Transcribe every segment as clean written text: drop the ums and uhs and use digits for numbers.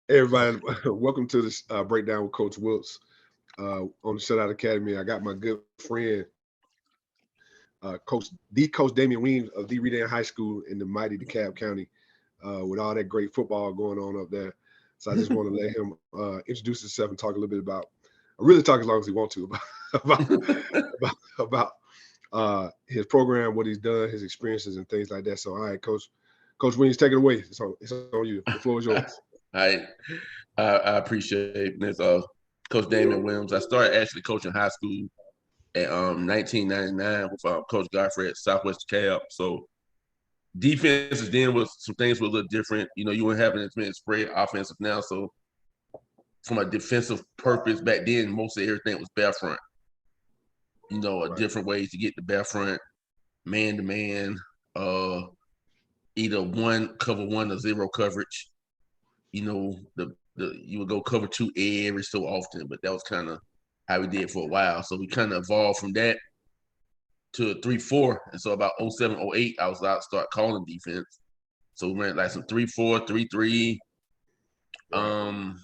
Hey everybody, welcome to this breakdown with Coach Wiltz on the Shutout Academy. I got my good friend, Coach Damien Weems of the Redan High School in the mighty DeKalb County, with all that great football going on up there. So I just want to let him introduce himself and talk a little bit about. I really talk as long as he wants to about about his program, what he's done, his experiences, and things like that. So, all right, Coach Weems, take it away. It's on you. The floor is yours. I I appreciate this. Coach Damien Williams. I started actually coaching high school at 1999 with Coach Godfrey at Southwest Dekalb. So defenses then was some things were a little different. You know, you weren't having as many spread offensive now. So from a defensive purpose back then, most of everything was bare front. You know, Right. different ways to get the bare front, man to man, uh, either one cover one or zero coverage. You know, the you would go cover two every so often, but that was kind of how we did for a while. So we kind of evolved from that to a 3-4. And so about 07, 08, I was out to start calling defense. So we ran like some 3-4, 3-3, Right. um,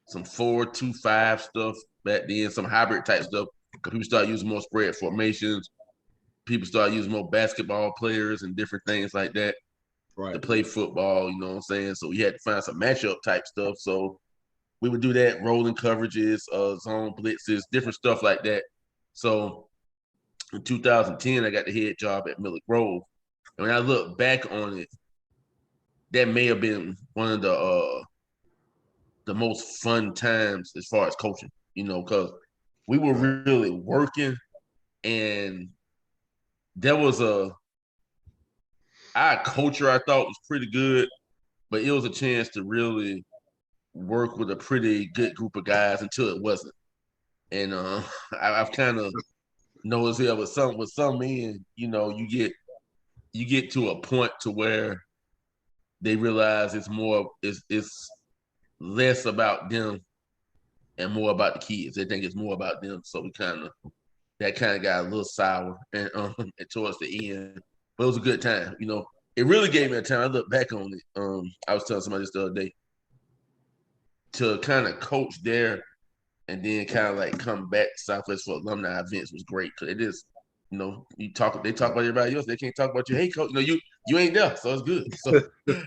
some 4-2-5 stuff back then, some hybrid type stuff. Because people started using more spread formations. People started using more basketball players and different things like that to Right. play football, you know what I'm saying? So we had to find some matchup type stuff. So we would do that, rolling coverages, zone blitzes, different stuff like that. So in 2010, I got the head job at Miller Grove. And when I look back on it, that may have been one of the most fun times as far as coaching, you know, because we were Right. really working, and there was our culture I thought was pretty good, but it was a chance to really work with a pretty good group of guys until it wasn't. And I've kind of noticed here with some men, you know, you get to a point to where they realize it's less about them and more about the kids. They think it's more about them. So we kind of got a little sour and and towards the end. But it was a good time. You know, it really gave me a time. I look back on it. I was telling somebody this the other day to kind of coach there and then kind of like come back to Southwest for alumni events was great because it is, you know, they talk about everybody else. They can't talk about you. Hey, coach, you know, you ain't there, so it's good. So,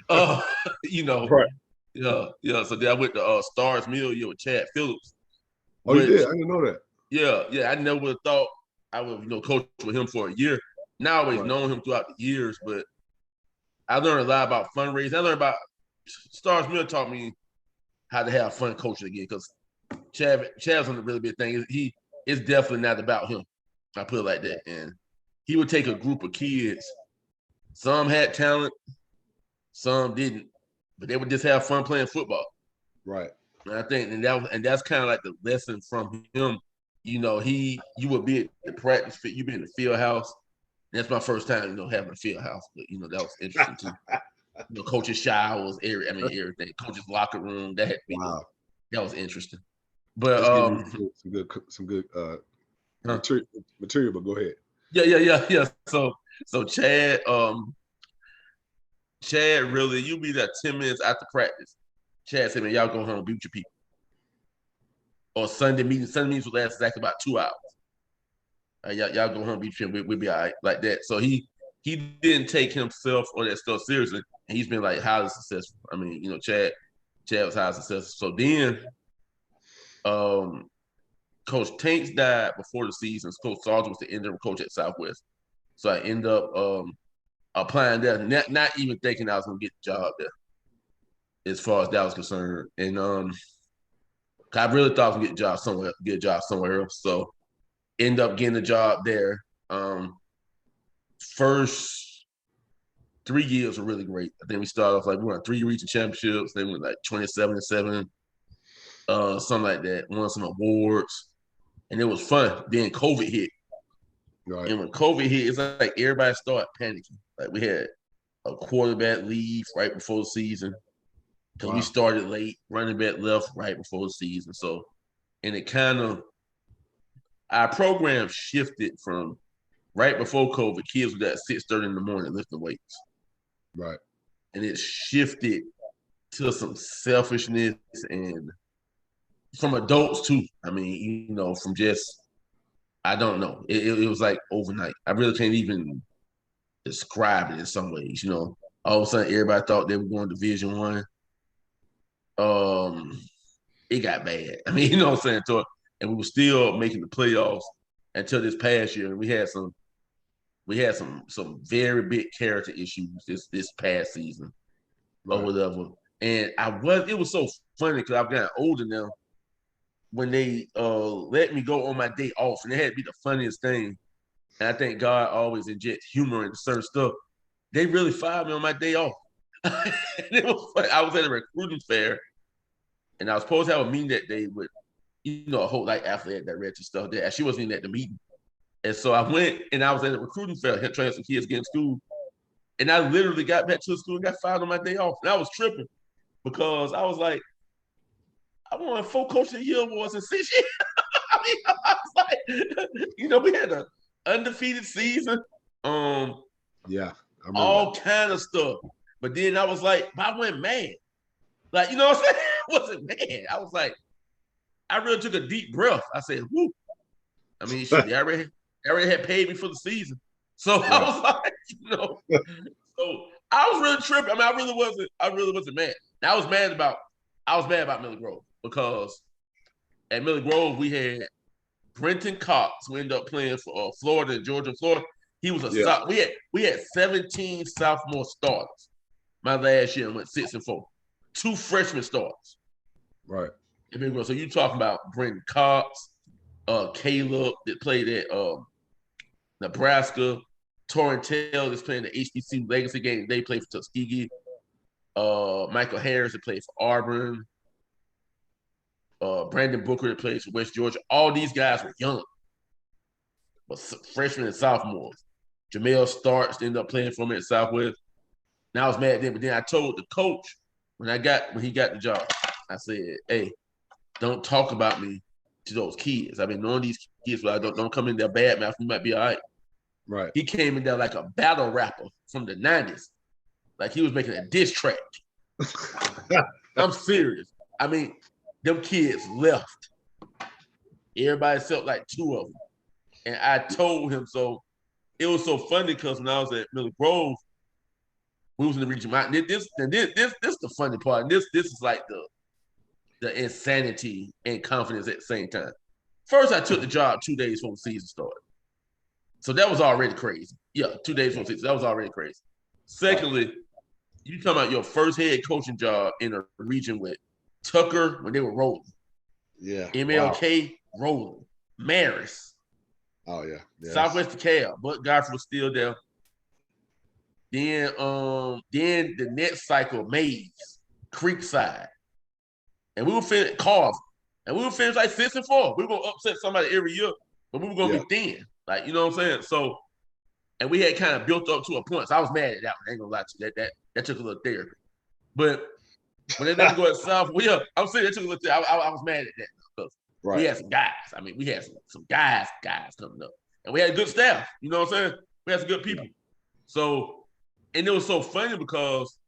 uh, you know, Right. yeah. So then I went to Stars Mill year with Chad Phillips, Oh, you did? which I didn't know that. yeah, I never would have thought I would coach with him for a year. Now I always Right. known him throughout the years, but I learned a lot about fundraising. I learned about Stars Mill taught me how to have fun coaching again because Chad's on the really big thing. He it's definitely not about him. I put it like that. And he would take a group of kids. Some had talent, some didn't, but they would just have fun playing football. Right. And I think that's kind of like the lesson from him. You know, you would be at the practice fit, you be in the field house. That's my first time, you know, having a field house, but you know that was interesting too. You know, coaches' showers, everything, coaches' locker room. Wow. That was interesting. But That's giving me some good huh? material. But go ahead. Yeah. So Chad really, you be there 10 minutes after practice. Chad said, man, y'all go home and be with your people. Or Sunday meetings would last exactly about 2 hours. Y'all go home and be with your people. We'll be all right like that. So he didn't take himself or that stuff seriously. And he's been like highly successful. I mean, you know, Chad was highly successful. So then um Coach Tanks died before the season. Coach Sargent was the interim coach at Southwest. So I end up applying there, not even thinking I was gonna get the job there, as far as that was concerned. And I really thought I was gonna get a job somewhere else. So end up getting a job there. First 3 years were really great. I think we started off like we won 3 region championships. Then we went like 27-7, something like that. Won some awards, and it was fun. Then COVID hit, Right. and when COVID hit, it's like everybody started panicking. Like we had a quarterback leave right before the season because we Wow. started late. Running back left right before the season, so and it kind of our program shifted from right before COVID. Kids were at 6:30 in the morning lifting weights, Right. and it shifted to some selfishness and from adults too. I mean, from just I don't know. It was like overnight. I really can't even describe it in some ways. All of a sudden everybody thought they were going to Division One. It got bad. I mean, you know what I'm saying? And we were still making the playoffs until this past year. And we had some very big character issues this past season or whatever. And it was so funny because I've gotten older now. When they let me go on my day off, and it had to be the funniest thing. And I think God always injects humor into certain stuff. They really fired me on my day off. It was funny. I was at a recruiting fair, and I was supposed to have a meeting that day with, a whole athletic director stuff there. She wasn't even at the meeting. And so I went, and I was at a recruiting fair, trying some kids get in school. And I literally got back to the school and got fired on my day off. And I was tripping because I was like, I won 4 Coach of the Year awards in 6 years. I was like, we had an undefeated season. Yeah. All kind of stuff. But then I was like, I went mad. Like, you know what I'm saying? I wasn't mad. I was like, I really took a deep breath. I said, whoo. I mean, shit, they already had paid me for the season. So I was like, so I was really tripping. I mean, I really wasn't mad. And I was mad about Miller Grove because at Miller Grove we had Brenton Cox, who ended up playing for Florida and Georgia and Florida. He was we had 17 sophomore starters my last year and went 6-4. 2 freshman starters. Right. So you talking about Brenton Cox, Caleb that played at Nebraska, Torrentell that's playing the HBC Legacy game. They played for Tuskegee. Michael Harris that played for Auburn. Brandon Booker that plays for West Georgia. All these guys were young, but freshmen and sophomores. Jamel Starks ended up playing for me at Southwest. And I was mad then, but then I told the coach when he got the job, I said, "Hey, don't talk about me to those kids. I've been knowing these kids, but I don't come in there bad mouth. We might be all right." Right. He came in there like a battle rapper from the 90s. Like he was making a diss track. I'm serious. I mean, them kids left. Everybody felt like 2 of them. And I told him so. It was so funny because when I was at Miller Grove, we was in the region. This the funny part. And this is like the insanity and confidence at the same time. First, I took the job 2 days before the season started. So that was already crazy. Yeah, 2 days before the season. That was already crazy. Secondly, you talking about your first head coaching job in a region with Tucker when they were rolling. Yeah. MLK rolling. Maris. Oh, yeah. Southwest Dekalb. Buck Godfrey was still there. Then the next cycle, Mays, Creekside. And we were finished Carver. And we were finished like 6-4. We were gonna upset somebody every year, but we were gonna be thin. Like, you know what I'm saying? So, and we had kind of built up to a point. So I was mad at that one. I ain't gonna lie to you. That took a little therapy. But when they let me go at South, I'm saying that took a little therapy. I was mad at that because we had some guys. I mean, we had some guys coming up. And we had a good staff. You know what I'm saying? We had some good people. So, and it was so funny because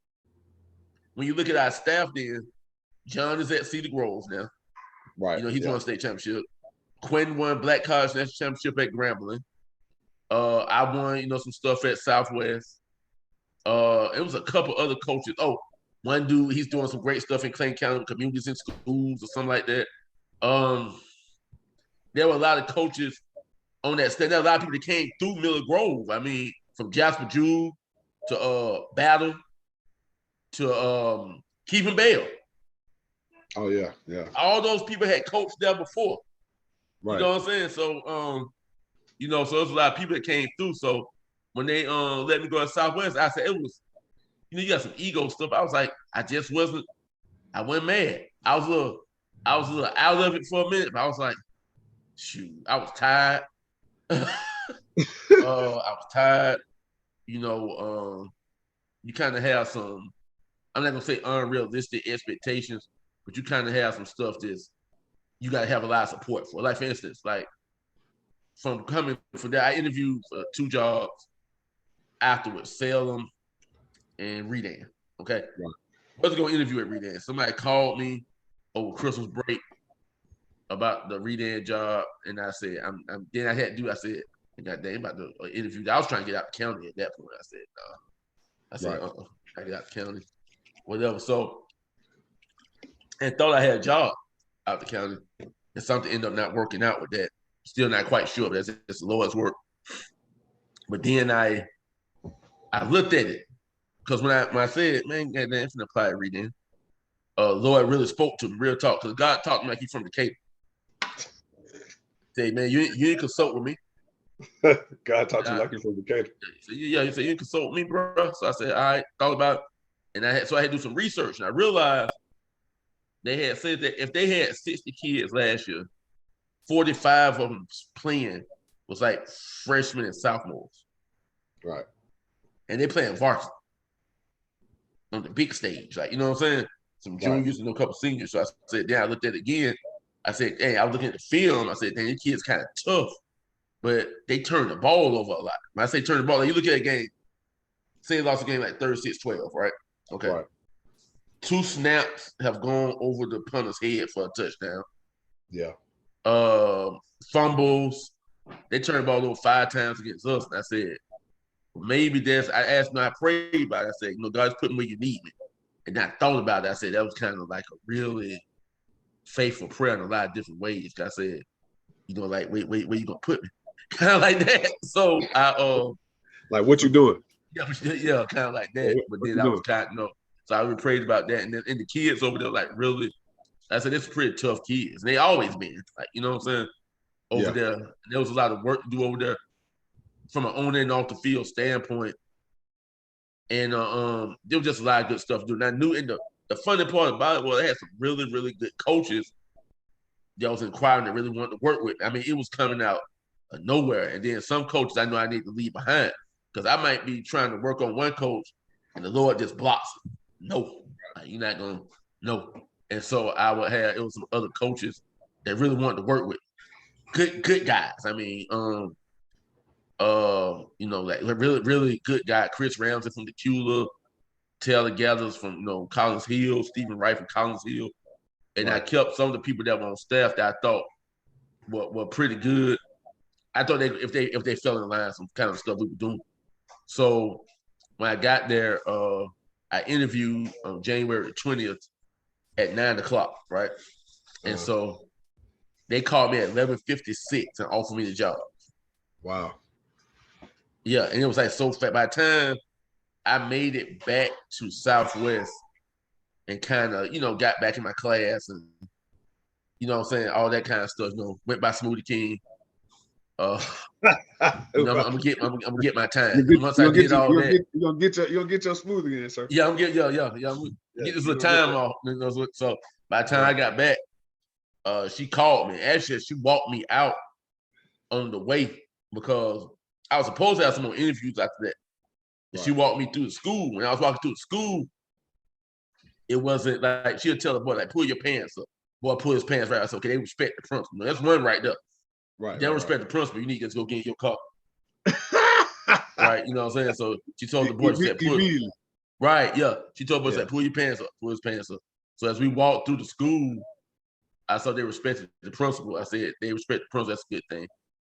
when you look at our staff then, John is at Cedar Grove now. Right. He's won a state championship. Quinn won Black College National Championship at Grambling. I won, some stuff at Southwest. It was a couple other coaches. Oh, one dude, he's doing some great stuff in Clayton County, communities and schools or something like that. There were a lot of coaches on that stage. There were a lot of people that came through Miller Grove. I mean, from Jasper Jude to Battle to Keevan Bell. Oh, yeah. All those people had coached there before. Right. You know what I'm saying? So, so there's a lot of people that came through. So when they let me go to Southwest, I said it was, you got some ego stuff. I was like, I wasn't mad. I was a little out of it for a minute, but I was like, shoot, I was tired. You kind of have some, I'm not gonna say unrealistic expectations, but you kind of have some stuff that's you gotta have a lot of support for. Like for instance, like from coming from that, I interviewed for 2 jobs afterwards, Salem and Redan. Okay. Right. wasn't going to interview at Redan. Somebody called me over Christmas break about the Redan job, and I said, then I had to do. I said, God damn, about the interview. I was trying to get out the county at that point. I said, no. I said, Right. I get out the county, whatever. So, and thought I had a job out the county, and something ended up not working out with that. Still not quite sure, but it's the lowest work. But then I looked at it because when I said, man, goddamn, I'm finna apply at Redan. Lord really spoke to me, real talk, because God talked to me like he's from Decatur. Say, man, you didn't consult with me. God talked to you like you're from Decatur. So yeah, he said, you didn't consult with me, bro. So I said, all right, thought about it. And I had to do some research. And I realized they had said that if they had 60 kids last year, 45 of them playing was like freshmen and sophomores. Right. And they playing varsity on the big stage. Like, you know what I'm saying? Some juniors and a couple seniors. So I said, then I looked at it again. I said, hey, I was looking at the film. I said, damn, these kids kind of tough, but they turn the ball over a lot. When I say turn the ball, like you look at a game, say they lost a game like 36-12, right? Okay. Right. 2 snaps have gone over the punter's head for a touchdown. Yeah. Fumbles. They turned the ball over 5 times against us. And I said, maybe I asked him, I prayed about it. I said, God's putting where you need me. And I thought about it. I said, that was kind of like a really faithful prayer in a lot of different ways. I said, like, wait, where you gonna put me? Kind of like that. So I like, what you doing? Yeah, kind of like that. But then I was kind of, so I really prayed about that. And then the kids over there, like, really, I said, it's pretty tough kids. And they always been, like, you know what I'm saying? Over there. And there was a lot of work to do over there from an on and off the field standpoint. And there was just a lot of good stuff to do. And I knew the funny part about it was they had some really, really good coaches that was inquiring that really wanted to work with. I mean, it was coming out of nowhere. And then some coaches I know I need to leave behind because I might be trying to work on one coach and the Lord just blocks it. No, like, you're not going to, no. And so it was some other coaches that really wanted to work with. Good guys. I mean, like really, really good guy. Chris Ramsey from Decatur, Taylor Gathers from Collins Hill, Stephen Wright from Collins Hill, and I kept some of the people that were on staff that I thought were pretty good. I thought if they fell in line, some kind of stuff we were doing. So when I got there, I interviewed on January 20th at 9:00, right? And so they called me at 11:56 and offered me the job. Wow. Yeah, and it was like so fast. By the time I made it back to Southwest and kind of, got back in my class and, what I'm saying, all that kind of stuff, went by Smoothie King. I'm gonna get my time. Once I did all that, you're gonna get your smoothie in, sir. Yeah, I'm get this little time off. So by the time I got back, she called me. Actually, she walked me out on the way because I was supposed to have some more interviews after that. And she walked me through the school. When I was walking through the school, it wasn't like she'll tell the boy, like, pull your pants up. Boy, pull his pants right. I said, okay, they respect the principal. That's one right there. Right. They don't respect the principal. You need to just go get in your car. Right. You know what I'm saying? So she told the boy, she said, pull. Right. Yeah. She told the boy, said, pull your pants up. Pull his pants up. So as we walked through the school, I saw they respected the principal. I said, they respect the principal. That's a good thing.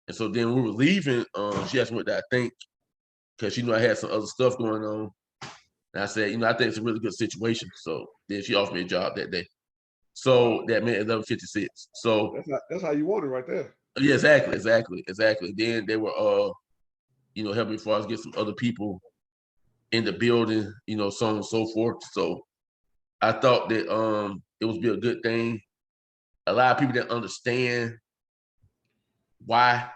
And so then when we were leaving, she asked me what I think, because she knew I had some other stuff going on. And I said, I think it's a really good situation. So then she offered me a job that day. So that meant 11:56. So that's how you want it right there. Yeah, exactly. Then they were helping me as far as get some other people in the building, so on and so forth. So I thought that it would be a good thing. A lot of people didn't understand why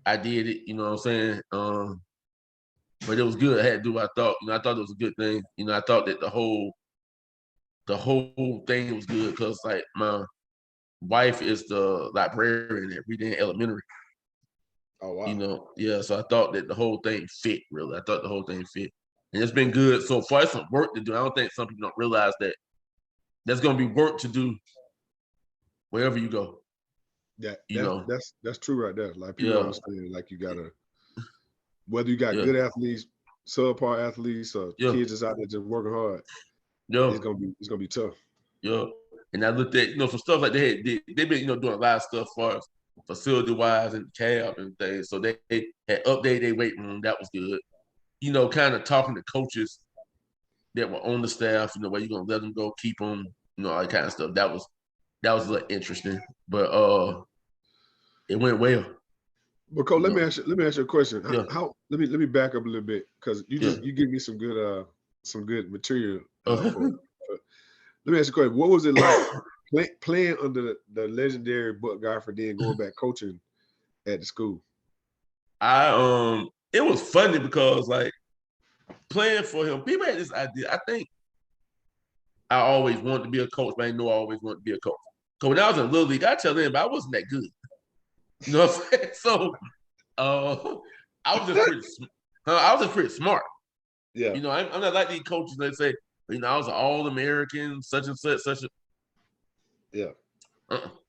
I did it, you know what I'm saying? But it was good. I had to do what I thought. I thought it was a good thing. I thought that the whole thing was good because, like, my wife is the librarian at Redan Elementary. Oh, wow. Yeah. So I thought that the whole thing fit, really. I thought the whole thing fit. And it's been good so far. It's some work to do. I don't think some people don't realize that there's going to be work to do wherever you go. Yeah, that's true right there. Like, people understand, like, you gotta, whether you got good athletes, subpar athletes, or kids that's out there just working hard, Yeah. it's gonna be tough. Yeah. And I looked at, some stuff like they've been, doing a lot of stuff as far as facility wise and cab and things. So they had updated their weight room. That was good. Kind of talking to coaches that were on the staff, where you're gonna let them go, keep them, all that kind of stuff. That was a little interesting. But it went well. But Cole, let me ask you a question. Yeah. Let me back up a little bit, because you give me some good material for let me ask you a question. What was it like playing under the legendary Buck Godfrey, then going back coaching at the school? It was funny because like playing for him, people had this idea. I think I always wanted to be a coach, but I didn't know I always wanted to be a coach. Because when I was in Little League, I tell them I wasn't that good. You know what I'm saying? So I was just pretty smart. Yeah. I'm not like these coaches that say, I was an All-American, such and such, such a. Yeah.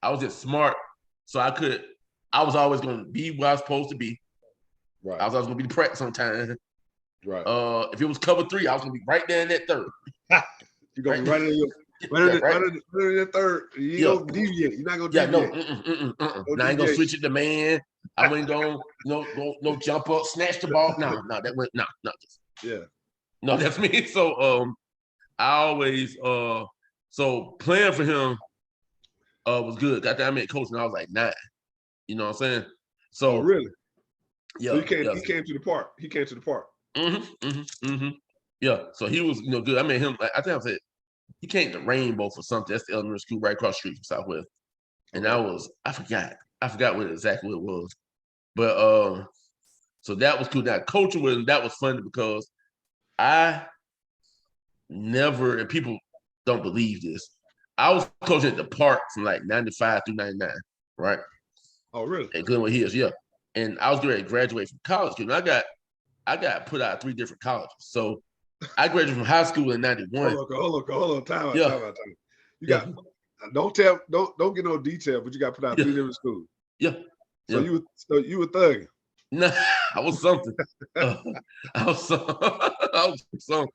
I was just smart, so I was always going to be where I was supposed to be. Right. I was always going to be the practice on time. Right. If it was cover 3, I was going to be right there in that third. You're going to be right in that third. You ain't going to deviate. You're not going to deviate. Now I ain't going to switch it to man. I wasn't going to no jump up, snatch the ball. No, that went, no. Yeah. No, that's me. So I always so playing for him was good. Got that I met coaching, I was like 9. You know what I'm saying? So really? Yeah. So he came to the park. He came to the park. Yeah. So he was, good. I met him. I think I said he came to Rainbow for something. That's the elementary school right across the street from Southwest. And I forgot what exactly it was. But so that was cool. Now coaching with him, that was funny because I never, and people don't believe this, I was coaching at the park from like 95 through 99, right? Oh, really? At Glenwood Hills, yeah. And I was getting ready to graduate from college. I got put out of 3 different colleges. So I graduated from high school in 91. Hold on. Time out. You got don't get no detail, but you got put out 3 different schools. Yeah. So you were thugging. No, I was something. I was something.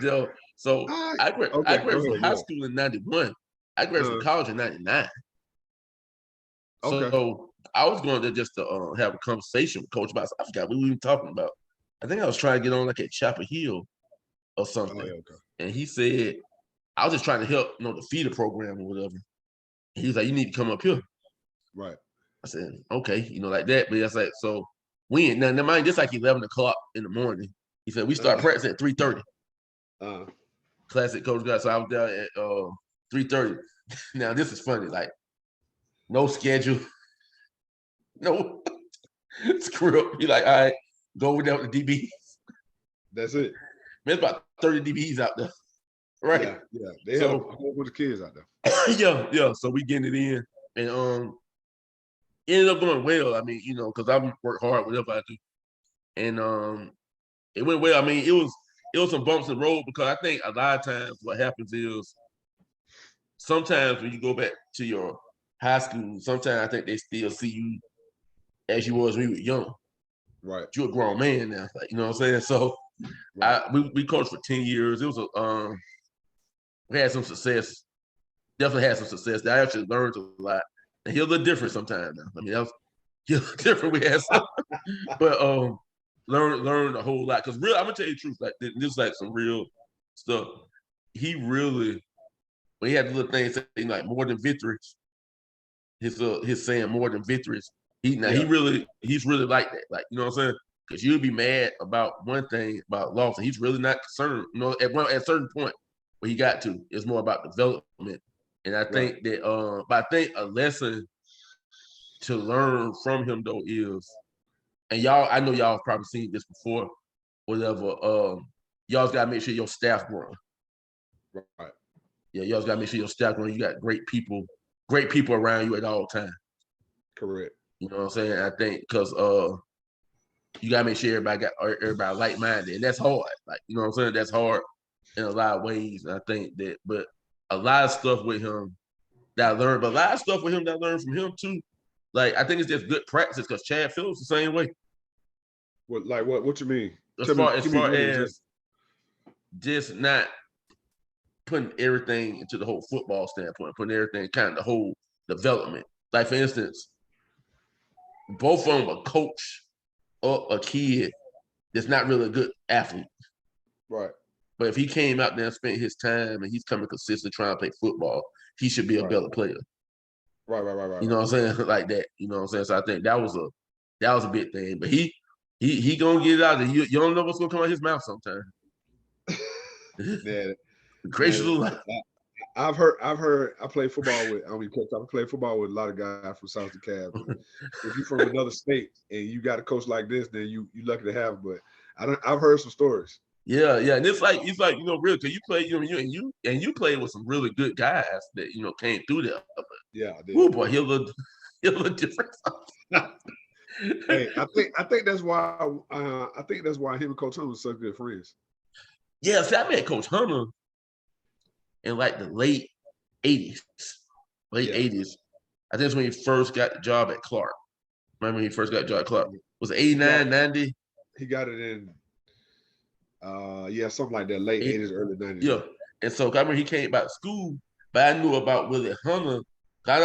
Yo, so I graduated from high school in 91. I graduated from college in 99. Okay. So I was going there just to have a conversation with Coach about. I forgot what we were even talking about. I think I was trying to get on like at Chapel Hill or something. Oh, yeah, okay. And he said, I was just trying to help, the feeder program or whatever. And he was like, you need to come up here. Right. I said, okay, like that. But that's like, so we ain't now mind, just like 11 o'clock in the morning. He said, we start practicing at 3:30. Classic Coach God. So I was there at 3:30. Now this is funny, like no schedule, no screw up. Be like, all right, go over there with the DBs. That's it. Man, it's about 30 DBs out there. Right. Yeah. They have a whole bunch of kids out there. Yeah. So we getting it in. And it ended up going well. I mean, because I work hard, whatever I do. And it went well. I mean, it was some bumps in the road because I think a lot of times what happens is sometimes when you go back to your high school, sometimes I think they still see you as you was when you were young. Right. You're a grown man now. Like, you know what I'm saying? So we coached for 10 years. It was we had some success. Definitely had some success. I actually learned a lot. And he's a little different sometimes now. I mean, that was different. We had some, but learned a whole lot. Because I'm gonna tell you the truth. Like this is like some real stuff. He really, when he had the little thing saying like more than victories, his saying more than victories. He's really like that. Like, you know what I'm saying? Because you'll be mad about one thing about loss, and he's really not concerned. At a certain point where he got to, it's more about development. And I think that, but I think a lesson to learn from him though is, and I know y'all have probably seen this before, whatever. Y'all's gotta make sure your staff run. Right. Yeah, y'all's gotta make sure your staff run. You got great people around you at all times. Correct. You know what I'm saying? I think because you gotta make sure everybody like-minded, and that's hard. Like, you know what I'm saying? That's hard in a lot of ways. And I think that, but a lot of stuff with him that I learned, but a lot of stuff with him that I learned from him too. Like, I think it's just good practice because Chad Phillips the same way. What you mean? As far as just not putting everything into the whole football standpoint, putting everything kind of the whole development. Like for instance, both of them a coach or a kid that's not really a good athlete. Right. But if he came out there and spent his time and he's coming consistent trying to play football, he should be a better player. Right. You know what I'm saying? Like that. You know what I'm saying? So I think that was a big thing. But he gonna get it out there. You don't know what's gonna come out of his mouth sometimes. Yeah. Gracious man, I've heard I played football with I played football with a lot of guys from South Dekalb. If you're from another state and you got a coach like this, then you lucky to have. But I've heard some stories. Yeah, and it's like real because you play you played with some really good guys that came through there. But, yeah, I did. Oh boy, he'll look different. Hey, I think that's why him and Coach Hunter were such good friends. Yeah, see, I met Coach Hunter in like the late 80s. I think that's when he first got the job at Clark. Remember when he first got the job at Clark? Was it 89, 90? He got it in something like that, late 80s, early 90s. Yeah. And so I remember he came back to school, but I knew about Willie Hunter. I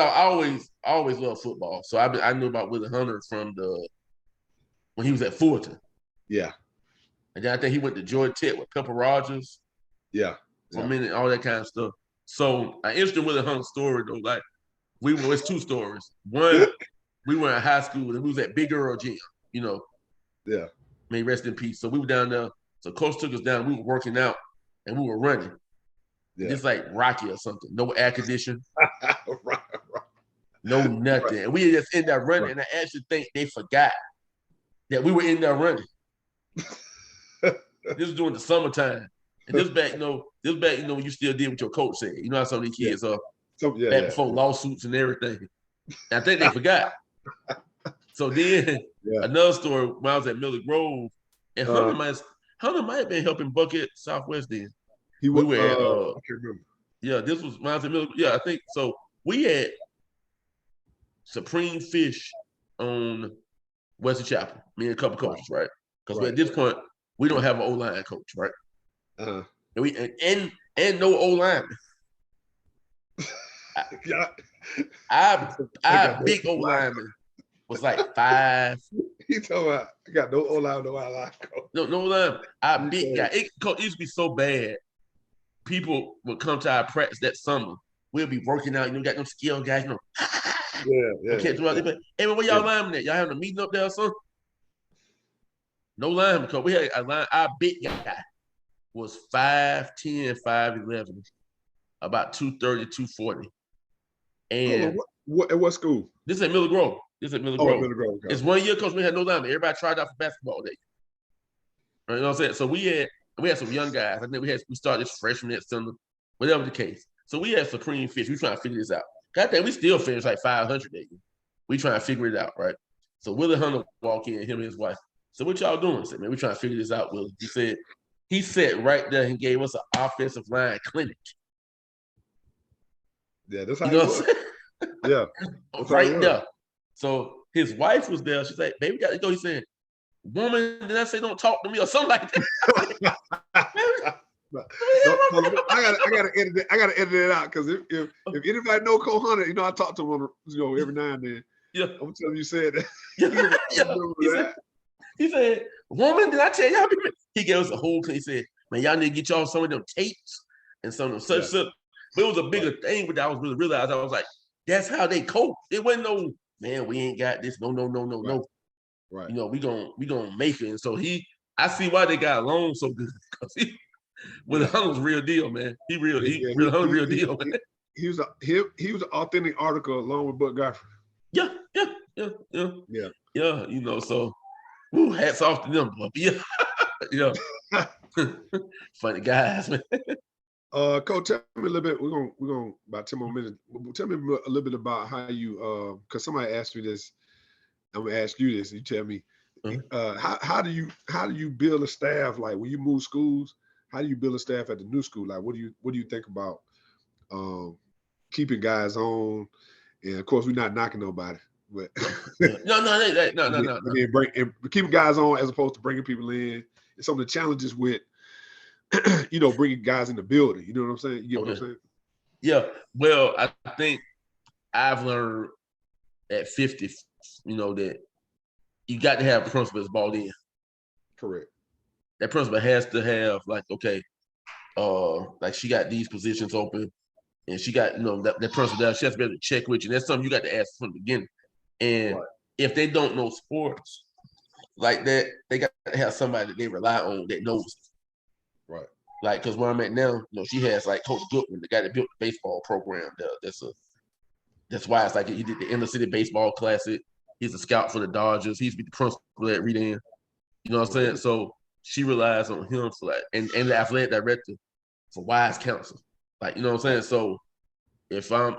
always loved football. So I knew about Willie Hunter from when he was at Fulton. Yeah. And then I think he went to Georgia Tech with Pepper Rogers. Yeah. For a minute, all that kind of stuff. So an interesting Willie Hunter story though, like it's two stories. One, we were in high school and we was at Big Earl Gym, Yeah. May rest in peace. So we were down there. So coach took us down, we were working out and we were running. Yeah. Just like Rocky or something. No air conditioning. right. No nothing. Right. And we just in there running, and I actually think they forgot that we were in there running. This was during the summertime. And this back, when you still did what your coach said. You know how some of these kids are back before lawsuits and everything. And I think they forgot. So then another story when I was at Miller Grove, and Hunter might have been helping Buck at Southwest then. I can't remember. Yeah, this was when I was at Miller. Yeah, I think so. We had Supreme Fish on Wesley Chapel, me and a couple coaches, right? Because at this point, we don't have an O-line coach, right? Uh-huh. And no O-lineman. Our big O-lineman was like 5. He talking about I got no O-line, no O-line coach. No O-line. Our big guy. It used to be so bad. People would come to our practice that summer. We'll be working out, got them skilled guys, Yeah. Can't do it. Hey, where y'all linemen at? Y'all having a meeting up there or something? No lineman coach. We had a line. Our big guy was 5'10", 5'11", about 230, 240. And at what school? This is at Miller Grove. Miller Grove. Okay. It's 1 year, coach. We had no lineman. Everybody tried out for basketball day. Right, you know what I'm saying? So we had some young guys. I think we started this freshman at summer, whatever the case. So we had Supreme Fish. We trying to figure this out. I think we still finished like 500 that year. We trying to figure it out, right? So Willie Hunter walk in, him and his wife. So what y'all doing? I said, man, we trying to figure this out, Willie. He sat right there and gave us an offensive line clinic. Yeah, that's how you know Yeah. Right there. So his wife was there. She's like, baby, we got to go. He said, woman, did I say don't talk to me or something like that? I gotta edit it out because if anybody know Cole Hunter, I talk to him every now and then. Yeah. I'm telling you said that. He said, woman, did I tell y'all? He gave us a whole thing. He said, man, y'all need to get y'all some of them tapes and some of them such. But it was a bigger thing, but I was really realized I was like, that's how they coach. It wasn't no, man, we ain't got this. No. Right. We gonna make it. And so I see why they got along so good because Willie Hunter's real deal, man. He real deal, man. He was an authentic article along with Buck Godfrey. Yeah. So hats off to them. Yeah. Funny guys, man. Coach, tell me a little bit. We're gonna about 10 more minutes. Tell me a little bit about how you because somebody asked me this. I'm gonna ask you this. You tell me how do you build a staff like when you move schools? How do you build a staff at the new school? Like what do you think about keeping guys on? And of course, we're not knocking nobody, but no. Keeping guys on as opposed to bringing people in. And some of the challenges with bringing guys in the building. You know what I'm saying? You get what I'm saying? Yeah. Well, I think I've learned at 50, that you got to have principals bought in. Correct. That principal has to have like she got these positions open, and she got that principal down. She has to be able to check with you. And that's something you got to ask from the beginning. And if they don't know sports like that, they got to have somebody that they rely on that knows it. Right. Like, because where I'm at now, she has like Coach Goodwin, the guy that built the baseball program. That's why it's like he did the Inner City Baseball Classic. He's a scout for the Dodgers. He's the principal at Redan. You know what I'm saying? So she relies on him for that, and the athletic director for wise counsel. Like, you know what I'm saying? So if like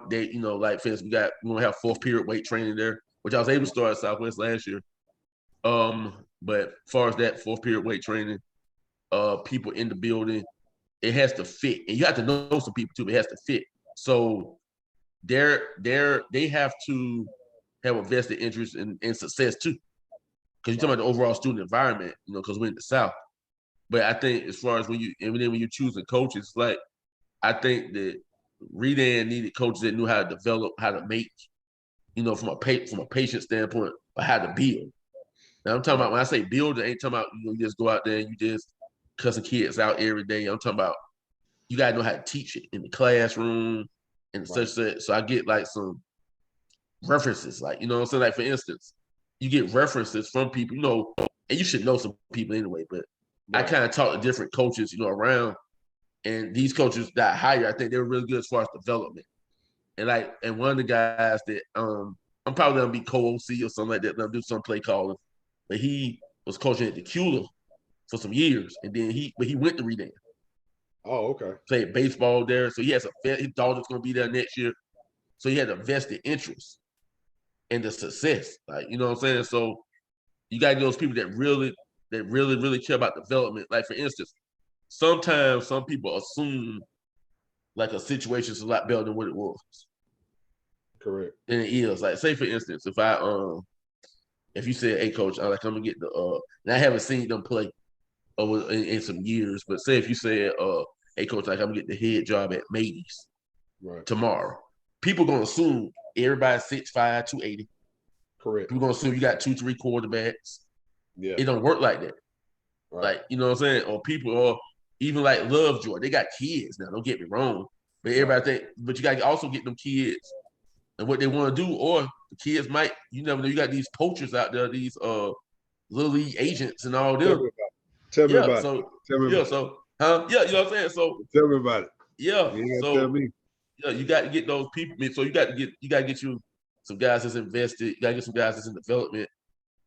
for instance, we're gonna have fourth period weight training there, which I was able to start at Southwest last year. But as far as that fourth period weight training, people in the building, it has to fit, and you have to know some people too. But it has to fit. So they have to have a vested interest in success too, because you're talking about the overall student environment, because we're in the South. But I think as far as when you're choosing coaches, like I think that Redan needed coaches that knew how to develop, how to make, from a patient standpoint, or how to build. Now I'm talking about when I say build, I ain't talking about you just go out there and you just cussing kids out every day. I'm talking about you gotta know how to teach it in the classroom and such that. So I get like some references, like like for instance, you get references from people, and you should know some people anyway. But I kind of talk to different coaches, around, and these coaches that I hired, I think they were really good as far as development. And one of the guys that I'm probably gonna be co-OC or something like that. Gonna do some play calling, but he was coaching at Dekalb for some years, and then he went to Redan. Oh, okay. Played baseball there, so he has his daughter's gonna be there next year, so he had a vested interest in the success. Like, you know what I'm saying? So you got those people that really care about development. Like for instance, sometimes some people assume like a situation is a lot better than what it was. Correct. And it is. Like, say for instance, if you said, "Hey, coach, I'm gonna get the," and I haven't seen them play over in some years, but say if you said, "Hey, coach, I'm gonna get the head job at Mady's tomorrow," people gonna assume everybody's 6'5", 280. Correct. People gonna assume you got 2-3 quarterbacks. Yeah. It don't work like that. Right. Like, you know what I'm saying? Or people, or even like Lovejoy, they got kids now. Don't get me wrong, but everybody think. But you got to also get them kids and what they want to do, or the kids might. You never know. You got these poachers out there, these little league agents and all them. Tell me about it. Tell me about it. So, huh? Yeah, you know what I'm saying? So tell me about it. Yeah. So tell me. Yeah, you got to get those people. So you got to get you some guys that's invested. You got to get some guys that's in development.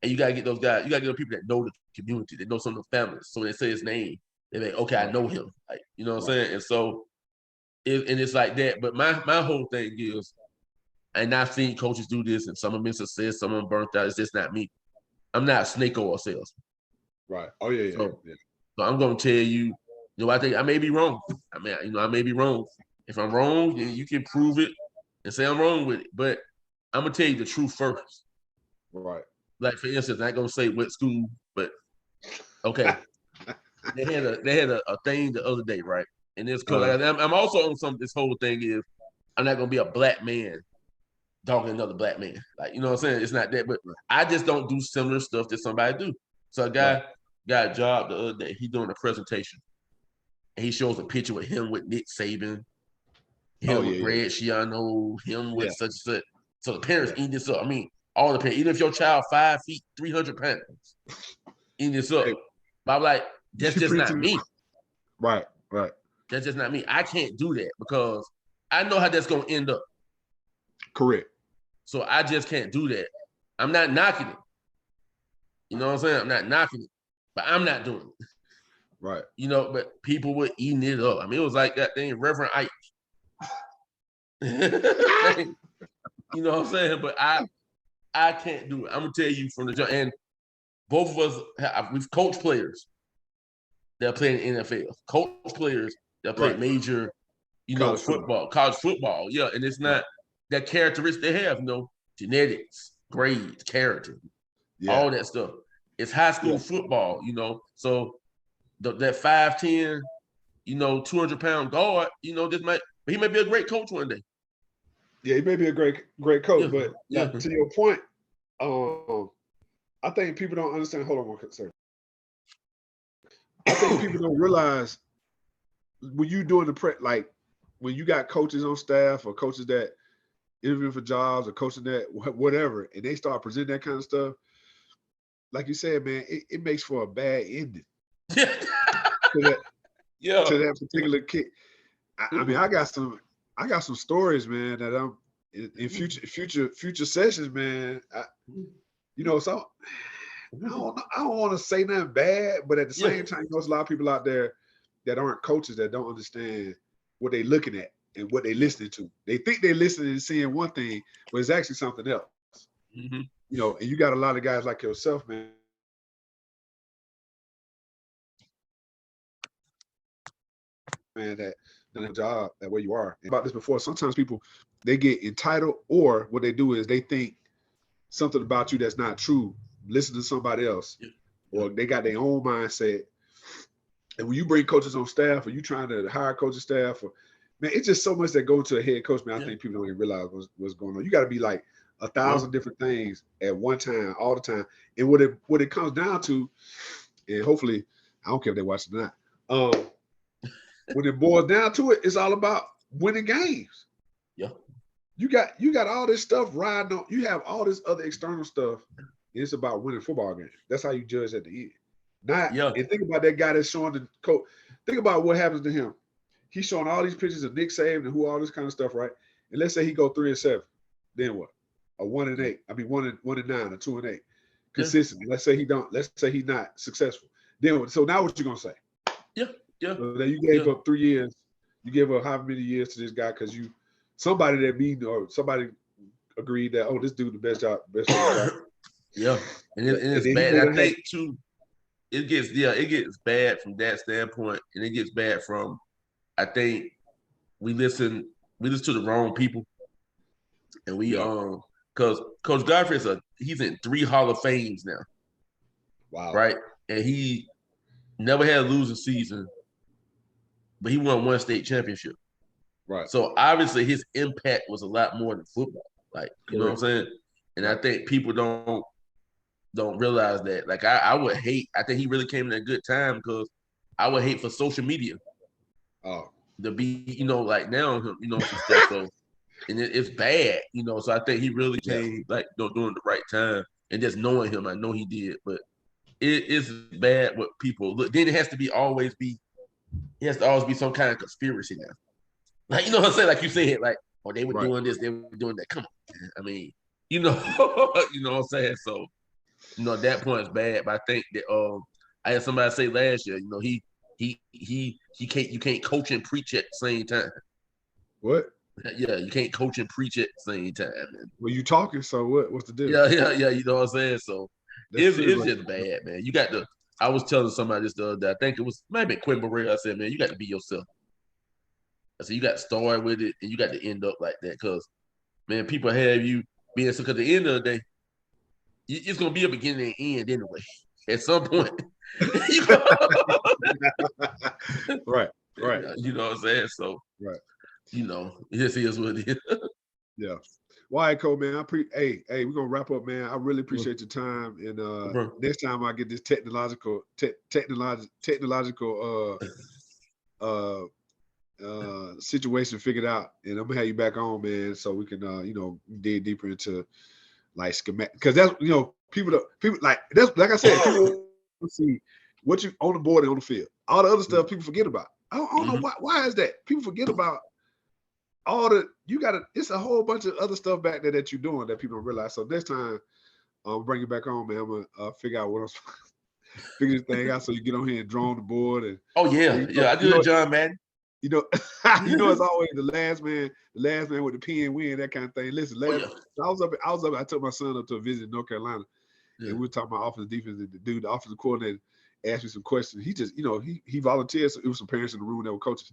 And you got to get those guys. You got to get those people that know the community, that know some of the families. So when they say his name, they're like, okay, I know him. Like, you know what I'm saying? And so, it's like that. But my whole thing is, and I've seen coaches do this, and some of them been success, some of them burnt out. It's just not me. I'm not a snake oil salesman. Right. Oh yeah. So I'm going to tell you, I think I may be wrong. I mean, I may be wrong. If I'm wrong, then you can prove it and say I'm wrong with it. But I'm gonna tell you the truth first. Right. Like for instance, I'm not gonna say what school, but okay. they had a thing the other day, right? And it's cool. I'm also on this whole thing is I'm not gonna be a black man dogging another black man. Like, you know what I'm saying? It's not that, but I just don't do similar stuff that somebody do. So a guy got a job the other day. He's doing a presentation, and he shows a picture with him with Nick Saban, him with Greg Schiano, him with such and such. So the parents eat this up. I mean, all the parents, even if your child 5 feet, 300 pounds, eat this up. But I'm like, that's just not me. Right. That's just not me. I can't do that because I know how that's going to end up. Correct. So I just can't do that. I'm not knocking it. You know what I'm saying? I'm not knocking it, but I'm not doing it. Right. But people were eating it up. I mean, it was like that thing, Reverend Ike. You know what I'm saying? But I can't do it. I'm gonna tell you from the jump. And both of us, we've coached players that play in the NFL, coach players that play major, college football. Yeah, and it's not that characteristic they have. Genetics, grades, character, all that stuff. It's high school football. So that 5'10", 200-pound guard, he may be a great coach one day. Yeah, he may be a great coach, Yeah. but to your point, I think people don't understand. Hold on one second. I think people don't realize when you doing when you got coaches on staff or coaches that interview for jobs or coaching that whatever, and they start presenting that kind of stuff, like you said, man, it makes for a bad ending. to that particular kid. I mean, I got some stories, man, that I'm in future sessions, man. So I don't want to say nothing bad, but at the same time, there's a lot of people out there that aren't coaches that don't understand what they're looking at and what they're listening to. They think they're listening and seeing one thing, but it's actually something else. Mm-hmm. And you got a lot of guys like yourself, man. Man, that done a job at where you are. And about this before, sometimes people, they get entitled, or what they do is they think something about you that's not true. Listen to somebody else, or they got their own mindset. And when you bring coaches on staff, or you trying to hire coaching staff, man, it's just so much that go into a head coach, man. I think people don't even realize what's going on. You got to be like 1,000 different things at one time, all the time. And what it comes down to, and hopefully, I don't care if they watch it or not. When it boils down to it, it's all about winning games. Yeah. You got all this stuff riding on. You have all this other external stuff. It's about winning football games. That's how you judge at the end. And think about that guy that's showing the coach. Think about what happens to him. He's showing all these pictures of Nick Saban and all this kind of stuff, right? And let's say he go 3-7. Then what? A 1-8. I mean 1-9, or 2-8. Consistently. Let's say he's not successful. Then what? So now what you gonna say? Yeah. So then you gave up 3 years. You gave up how many years to this guy because somebody that mean or somebody agreed that this dude the best job. Yeah, and it's bad. I think too. It gets bad from that standpoint, and it gets bad from. I think we listen to the wrong people, and we because Coach Godfrey he's in 3 Hall of Fames now. Wow. Right, and he never had a losing season. But he won 1 state championship. Right. So obviously his impact was a lot more than football. Like, you know what I'm saying? And I think people don't realize that. Like I would hate, I think he really came at a good time because I would hate for social media to be, like now, some stuff. So and it's bad, So I think he really came during the right time and just knowing him, I know he did, but it's bad what people look. Then it has to always be some kind of conspiracy now. Like, you know what I'm saying? Like you said, like, they were doing this, they were doing that. Come on, man. I mean, you know what I'm saying? So, at that point it's bad. But I think that I had somebody say last year, you can't coach and preach at the same time. What? Yeah, you can't coach and preach at the same time. Man. Well, you talking, so what's the difference? Yeah, you know what I'm saying? So it's just bad, man. You got to. I was telling somebody this the other day. I think it was maybe Quinn Barrera. I said, man, you got to be yourself. I said, you got to start with it and you got to end up like that. Because, man, people have you being so. Because at the end of the day, it's going to be a beginning and end anyway. At some point. Right. You know what I'm saying? So, it just is what it is. Yeah. Well, all right, Cole, man. Hey, we're gonna wrap up, man. I really appreciate your time. And next time I get this technological situation figured out, and I'm gonna have you back on, man, so we can dig deeper into like schematic, because that's people like that's like I said, people see what you on the board and on the field. All the other stuff people forget about. I don't know why is that? People forget about it's a whole bunch of other stuff back there that you're doing that people don't realize. So next time I'll bring you back on, man. I'm gonna figure out what else. Figure this thing out so you get on here and draw on the board. And I do it, John, man. It's always the last man with the pen win, that kind of thing. Listen, I was up. I took my son up to a visit in North Carolina, and we were talking about offensive defense. And the offensive coordinator asked me some questions. He just, he volunteered. So it was some parents in the room that were coaches.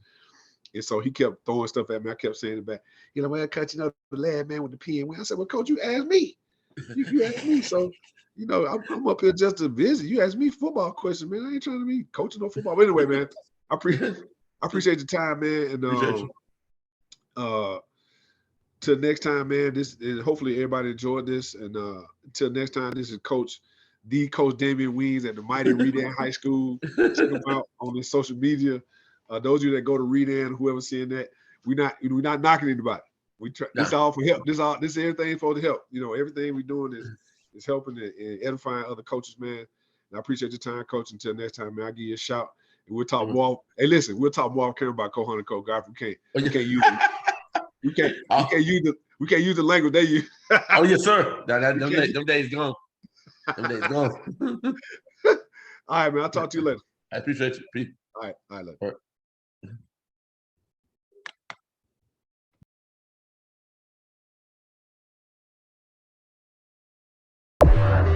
And so he kept throwing stuff at me. I kept saying it back. Well, coach, the last man with the pen win. I said, well, coach, you asked me. You asked me. So, I'm up here just to visit. You asked me football questions, man. I ain't trying to be coaching no football. But anyway, man, I appreciate I appreciate your time, man. And Appreciate you. Till next time, man. This and hopefully everybody enjoyed this. And until next time, this is Coach Damien Weems at the mighty Redan High School. Check him out on his social media. Those of you that go to Redan, whoever's seeing that, we're not knocking anybody. We try, this all for help. This is everything for the help. You know, everything we're doing is helping and edifying other coaches, man. And I appreciate your time, Coach. Until next time, man, I'll give you a shout. And we'll talk more. Hey, listen, we'll talk more about Co-Hunter and Coach Godfrey. We can't use it. We can't use the language they use. Oh yes, sir. Them days gone. Them days gone. All right, man. I'll talk to you later. I appreciate you. Peace. All right, later. All right.